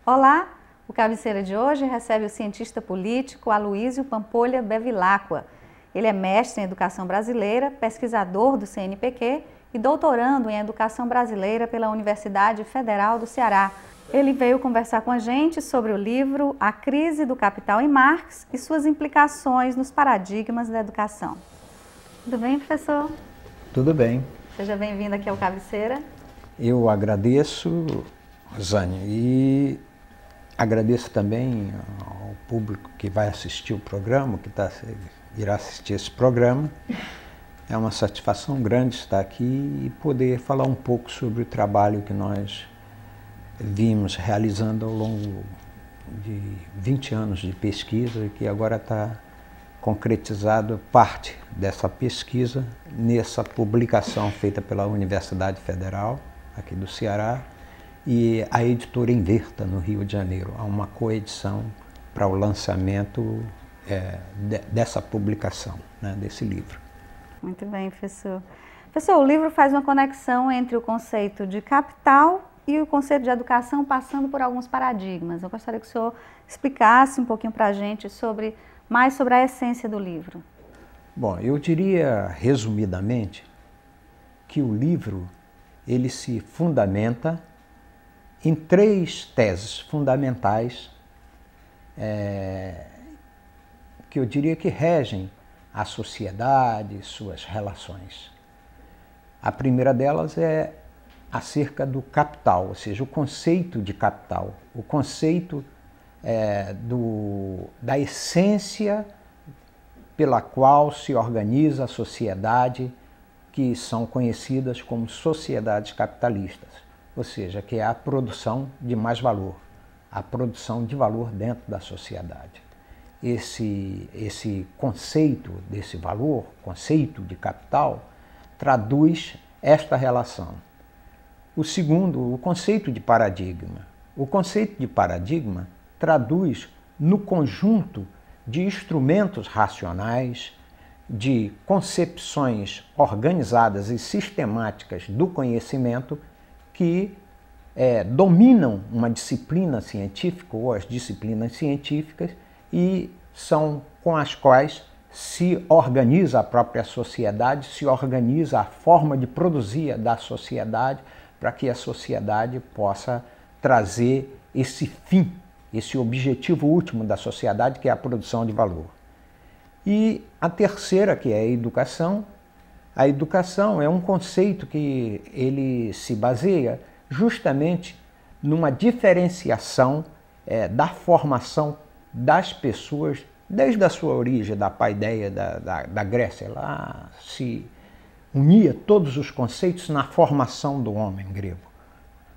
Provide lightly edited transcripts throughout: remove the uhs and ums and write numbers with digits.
Olá! O Cabeceira de hoje recebe o cientista político Aloísio Pampolha Bevilacqua. Ele é mestre em Educação Brasileira, pesquisador do CNPq e doutorando em Educação Brasileira pela Universidade Federal do Ceará. Ele veio conversar com a gente sobre o livro A Crise do Capital em Marx e suas implicações nos paradigmas da educação. Tudo bem, professor? Tudo bem. Seja bem-vindo aqui ao Cabeceira. Eu agradeço, Rosane, e agradeço também ao público que vai assistir o programa, irá assistir esse programa. É uma satisfação grande estar aqui e poder falar um pouco sobre o trabalho que nós vimos realizando ao longo de 20 anos de pesquisa e que agora está concretizado parte dessa pesquisa nessa publicação feita pela Universidade Federal aqui do Ceará e a editora Inverta, no Rio de Janeiro. Há uma coedição para o lançamento dessa publicação, né, desse livro. Muito bem, professor. Professor, o livro faz uma conexão entre o conceito de capital e o conceito de educação, passando por alguns paradigmas. Eu gostaria que o senhor explicasse um pouquinho para a gente mais sobre a essência do livro. Bom, eu diria, resumidamente, que o livro ele se fundamenta em três teses fundamentais que eu diria que regem a sociedade e suas relações. A primeira delas é acerca do capital, ou seja, o conceito de capital, o conceito da essência pela qual se organiza a sociedade, que são conhecidas como sociedades capitalistas, ou seja, que é a produção de mais valor, a produção de valor dentro da sociedade. Esse conceito desse valor, conceito de capital, traduz esta relação. O segundo, o conceito de paradigma. O conceito de paradigma traduz no conjunto de instrumentos racionais, de concepções organizadas e sistemáticas do conhecimento que dominam uma disciplina científica ou as disciplinas científicas e são com as quais se organiza a própria sociedade, se organiza a forma de produzir da sociedade para que a sociedade possa trazer esse fim, esse objetivo último da sociedade, que é a produção de valor. E a terceira, que é a educação. A educação é um conceito que ele se baseia justamente numa diferenciação da formação das pessoas, desde a sua origem, da paideia da Grécia. Lá se unia todos os conceitos na formação do homem grego.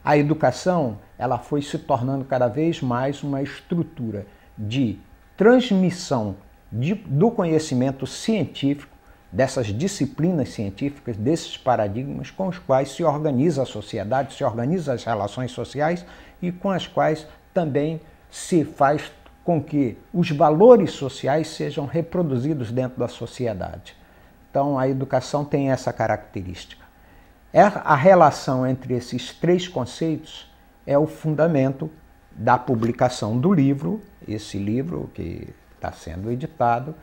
A educação ela foi se tornando cada vez mais uma estrutura de transmissão do conhecimento científico, dessas disciplinas científicas, desses paradigmas com os quais se organiza a sociedade, se organiza as relações sociais e com as quais também se faz com que os valores sociais sejam reproduzidos dentro da sociedade. Então, a educação tem essa característica. A relação entre esses três conceitos é o fundamento da publicação do livro, esse livro que está sendo editado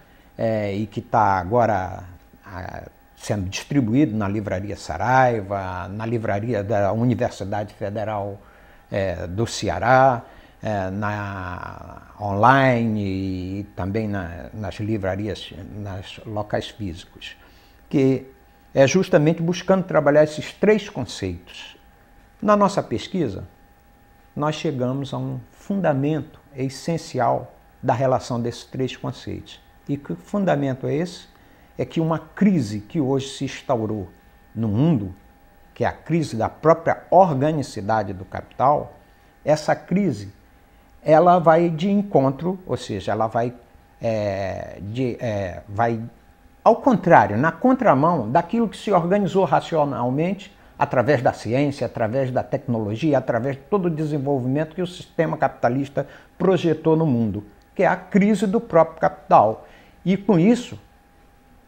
e que está agora sendo distribuído na Livraria Saraiva, na livraria da Universidade Federal do Ceará, online e também nas livrarias, nos locais físicos, que é justamente buscando trabalhar esses três conceitos. Na nossa pesquisa, nós chegamos a um fundamento essencial da relação desses três conceitos. E que fundamento é esse? É que uma crise que hoje se instaurou no mundo, que é a crise da própria organicidade do capital, essa crise ela vai de encontro, ou seja, ela vai ao contrário, na contramão daquilo que se organizou racionalmente através da ciência, através da tecnologia, através de todo o desenvolvimento que o sistema capitalista projetou no mundo, que é a crise do próprio capital. E com isso,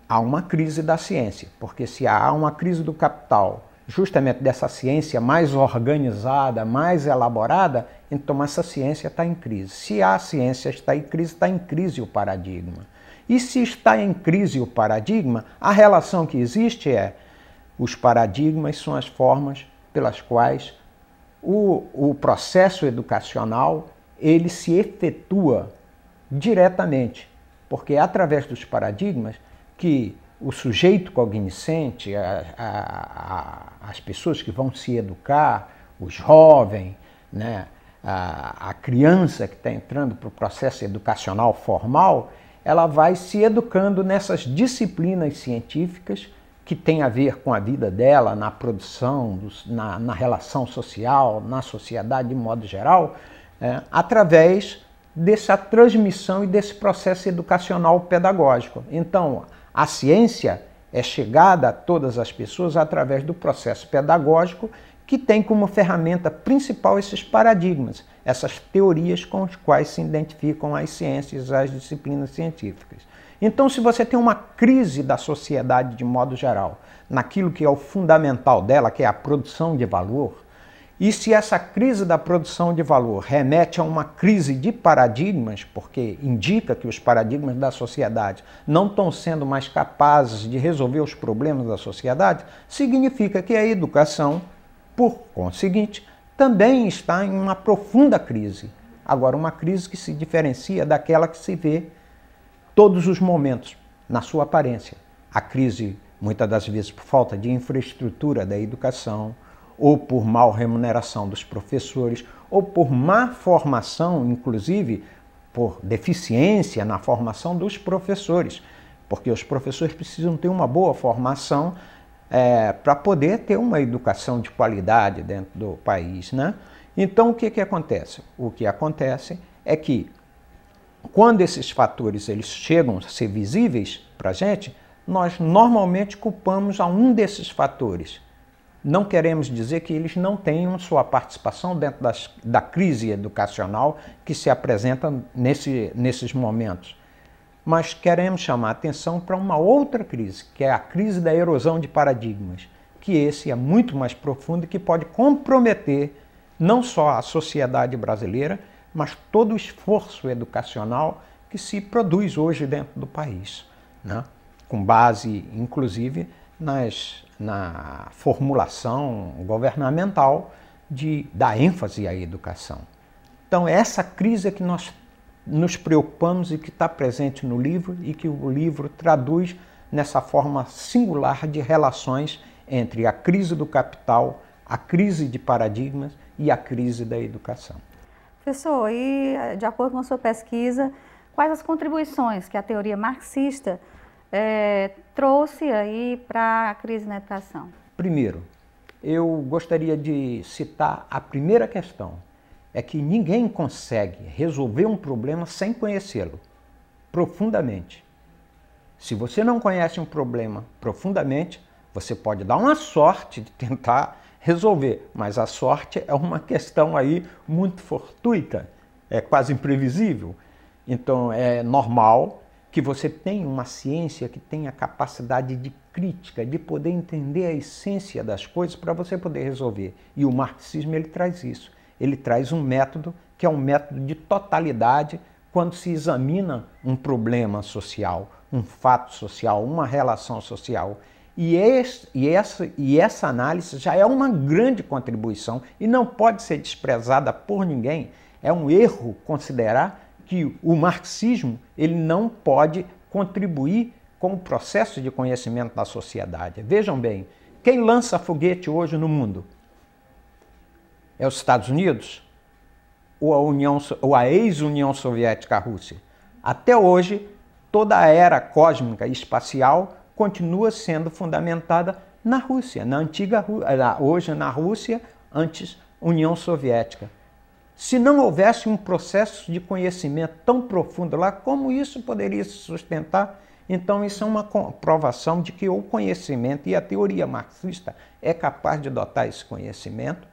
há uma crise da ciência, porque se há uma crise do capital, justamente dessa ciência mais organizada, mais elaborada, Então essa ciência está em crise. Se a ciência está em crise o paradigma. E se está em crise o paradigma, a relação que existe é: os paradigmas são as formas pelas quais o processo educacional ele se efetua diretamente, porque é através dos paradigmas que o sujeito cognoscente, as pessoas que vão se educar, o jovem, né, a criança que está entrando para o processo educacional formal, ela vai se educando nessas disciplinas científicas que tem a ver com a vida dela, na produção, na relação social, na sociedade de modo geral, através dessa transmissão e desse processo educacional pedagógico. Então, a ciência é chegada a todas as pessoas através do processo pedagógico que tem como ferramenta principal esses paradigmas, essas teorias com as quais se identificam as ciências, as disciplinas científicas. Então, se você tem uma crise da sociedade de modo geral, naquilo que é o fundamental dela, que é a produção de valor, e se essa crise da produção de valor remete a uma crise de paradigmas, porque indica que os paradigmas da sociedade não estão sendo mais capazes de resolver os problemas da sociedade, significa que a educação, por conseguinte, também está em uma profunda crise. Agora, uma crise que se diferencia daquela que se vê todos os momentos, na sua aparência. A crise, muitas das vezes, por falta de infraestrutura da educação, ou por mal remuneração dos professores, ou por má formação, inclusive por deficiência na formação dos professores, porque os professores precisam ter uma boa formação para poder ter uma educação de qualidade dentro do país, né? Então, o que acontece? O que acontece é que, quando esses fatores eles chegam a ser visíveis para a gente, nós normalmente culpamos a um desses fatores. Não queremos dizer que eles não tenham sua participação dentro da crise educacional que se apresenta nesses momentos. Mas queremos chamar a atenção para uma outra crise, que é a crise da erosão de paradigmas, que esse é muito mais profundo e que pode comprometer não só a sociedade brasileira, mas todo o esforço educacional que se produz hoje dentro do país, né? Com base, inclusive, na formulação governamental da ênfase à educação. Então, essa crise é que nós nos preocupamos e que está presente no livro e que o livro traduz nessa forma singular de relações entre a crise do capital, a crise de paradigmas e a crise da educação. Professor, e de acordo com a sua pesquisa, quais as contribuições que a teoria marxista trouxe aí para a crise na educação? Primeiro, eu gostaria de citar a primeira questão, é que ninguém consegue resolver um problema sem conhecê-lo profundamente. Se você não conhece um problema profundamente, você pode dar uma sorte de tentar resolver, mas a sorte é uma questão aí muito fortuita, é quase imprevisível. Então é normal que você tenha uma ciência que tenha capacidade de crítica, de poder entender a essência das coisas para você poder resolver. E o marxismo ele traz isso. Ele traz um método que é um método de totalidade quando se examina um problema social, um fato social, uma relação social. E essa análise já é uma grande contribuição e não pode ser desprezada por ninguém. É um erro considerar que o marxismo ele não pode contribuir com o processo de conhecimento da sociedade. Vejam bem, quem lança foguete hoje no mundo? É os Estados Unidos ou a ex-União Soviética, a Rússia? Até hoje, toda a era cósmica e espacial continua sendo fundamentada na Rússia, hoje na Rússia, antes União Soviética. Se não houvesse um processo de conhecimento tão profundo lá, como isso poderia se sustentar? Então isso é uma comprovação de que o conhecimento e a teoria marxista é capaz de dotar esse conhecimento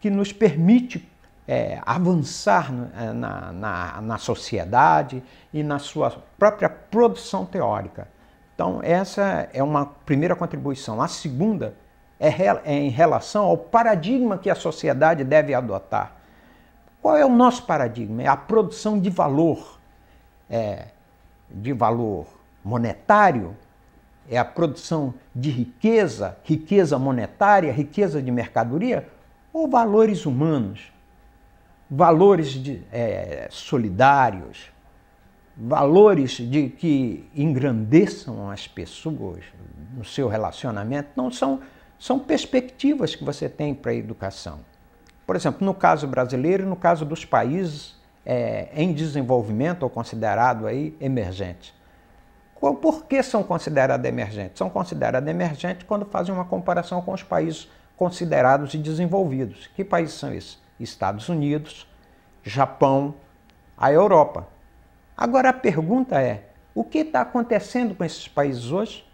que nos permite avançar na sociedade e na sua própria produção teórica. Então essa é uma primeira contribuição. A segunda é em relação ao paradigma que a sociedade deve adotar. Qual é o nosso paradigma? É a produção de valor monetário, é a produção de riqueza, riqueza monetária, riqueza de mercadoria, ou valores humanos, valores solidários, valores que engrandeçam as pessoas no seu relacionamento. Não são perspectivas que você tem para a educação. Por exemplo, no caso brasileiro e no caso dos países em desenvolvimento ou considerados aí emergentes. Por que são considerados emergentes? São considerados emergentes quando fazem uma comparação com os países considerados desenvolvidos. Que países são esses? Estados Unidos, Japão, a Europa. Agora a pergunta é, o que está acontecendo com esses países hoje?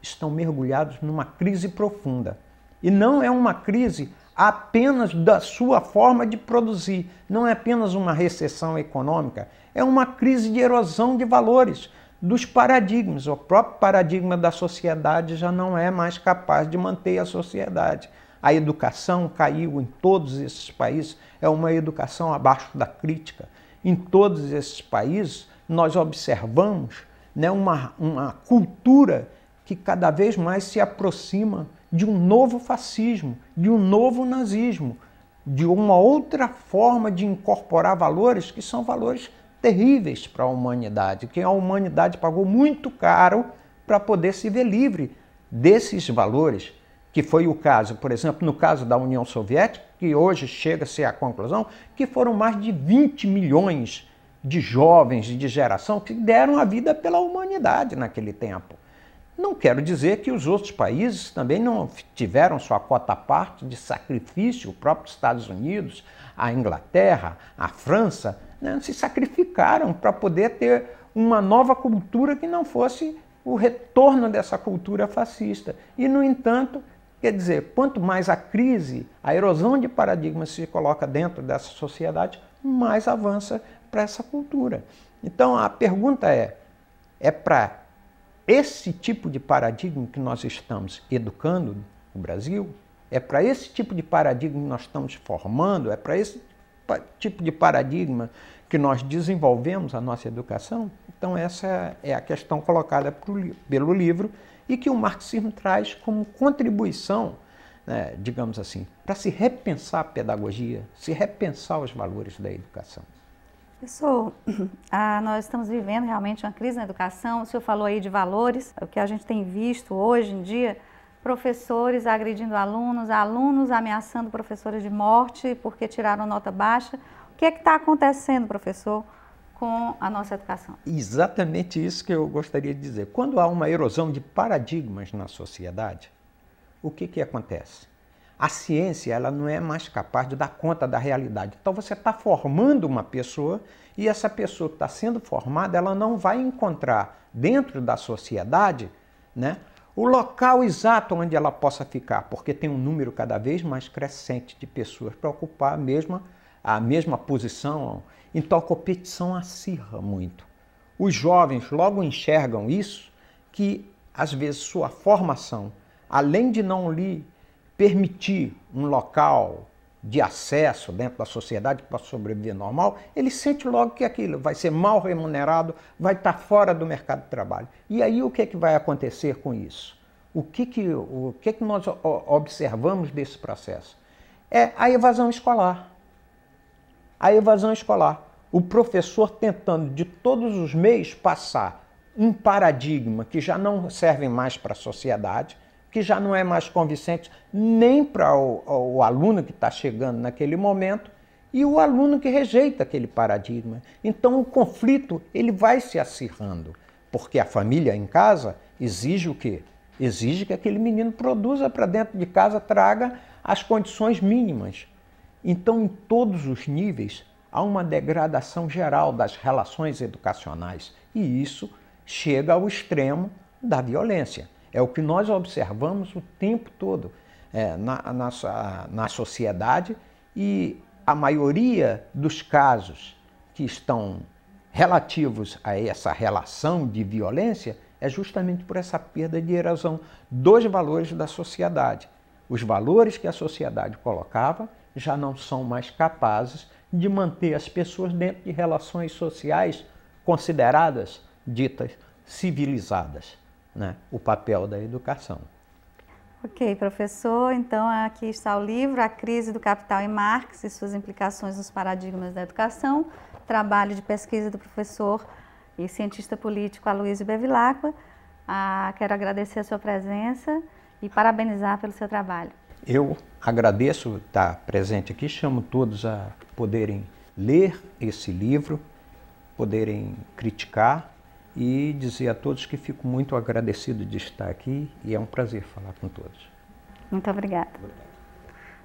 Estão mergulhados numa crise profunda. E não é uma crise apenas da sua forma de produzir, não é apenas uma recessão econômica, é uma crise de erosão de valores, dos paradigmas. O próprio paradigma da sociedade já não é mais capaz de manter a sociedade. A educação caiu em todos esses países, é uma educação abaixo da crítica. Em todos esses países, nós observamos, né, uma cultura que cada vez mais se aproxima de um novo fascismo, de um novo nazismo, de uma outra forma de incorporar valores que são valores terríveis para a humanidade, que a humanidade pagou muito caro para poder se ver livre desses valores, que foi o caso, por exemplo, no caso da União Soviética, que hoje chega-se à conclusão que foram mais de 20 milhões de jovens de geração que deram a vida pela humanidade naquele tempo. Não quero dizer que os outros países também não tiveram sua cota à parte de sacrifício, o próprio Estados Unidos, a Inglaterra, a França, né, se sacrificaram para poder ter uma nova cultura que não fosse o retorno dessa cultura fascista. E, no entanto, quer dizer, quanto mais a crise, a erosão de paradigmas se coloca dentro dessa sociedade, mais avança para essa cultura. Então, a pergunta é para esse tipo de paradigma que nós estamos educando no Brasil? É para esse tipo de paradigma que nós estamos formando? É para esse tipo de paradigma que nós desenvolvemos a nossa educação? Então essa é a questão colocada pelo livro e que o marxismo traz como contribuição, né, digamos assim, para se repensar a pedagogia, se repensar os valores da educação. Professor, nós estamos vivendo realmente uma crise na educação. O senhor falou aí de valores, o que a gente tem visto hoje em dia, professores agredindo alunos, alunos ameaçando professores de morte porque tiraram nota baixa. O que é que está acontecendo, professor, com a nossa educação? Exatamente isso que eu gostaria de dizer. Quando há uma erosão de paradigmas na sociedade, o que acontece? A ciência ela não é mais capaz de dar conta da realidade. Então você está formando uma pessoa e essa pessoa que está sendo formada, ela não vai encontrar dentro da sociedade, né, o local exato onde ela possa ficar, porque tem um número cada vez mais crescente de pessoas para ocupar a mesma posição. Então a competição acirra muito. Os jovens logo enxergam isso, que às vezes sua formação, além de não lhe permitir um local de acesso dentro da sociedade para sobreviver normal, ele sente logo que aquilo vai ser mal remunerado, vai estar fora do mercado de trabalho. E aí o que vai acontecer com isso? O que nós observamos desse processo? É a evasão escolar. A evasão escolar. O professor tentando de todos os meios passar um paradigma que já não serve mais para a sociedade, que já não é mais convincente nem para o aluno que está chegando naquele momento e o aluno que rejeita aquele paradigma. Então o conflito ele vai se acirrando, porque a família em casa exige o quê? Exige que aquele menino produza para dentro de casa, traga as condições mínimas. Então, em todos os níveis, há uma degradação geral das relações educacionais e isso chega ao extremo da violência. É o que nós observamos o tempo todo na sociedade e a maioria dos casos que estão relativos a essa relação de violência é justamente por essa perda de erosão dos valores da sociedade. Os valores que a sociedade colocava já não são mais capazes de manter as pessoas dentro de relações sociais consideradas, ditas, civilizadas, né? O papel da educação. Ok, professor. Então, aqui está o livro A Crise do Capital em Marx e suas implicações nos paradigmas da educação, trabalho de pesquisa do professor e cientista político Aloysio Bevilacqua. Quero agradecer a sua presença e parabenizar pelo seu trabalho. Eu agradeço estar presente aqui, chamo todos a poderem ler esse livro, poderem criticar e dizer a todos que fico muito agradecido de estar aqui e é um prazer falar com todos. Muito obrigada.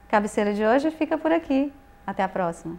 A cabeceira de hoje fica por aqui. Até a próxima.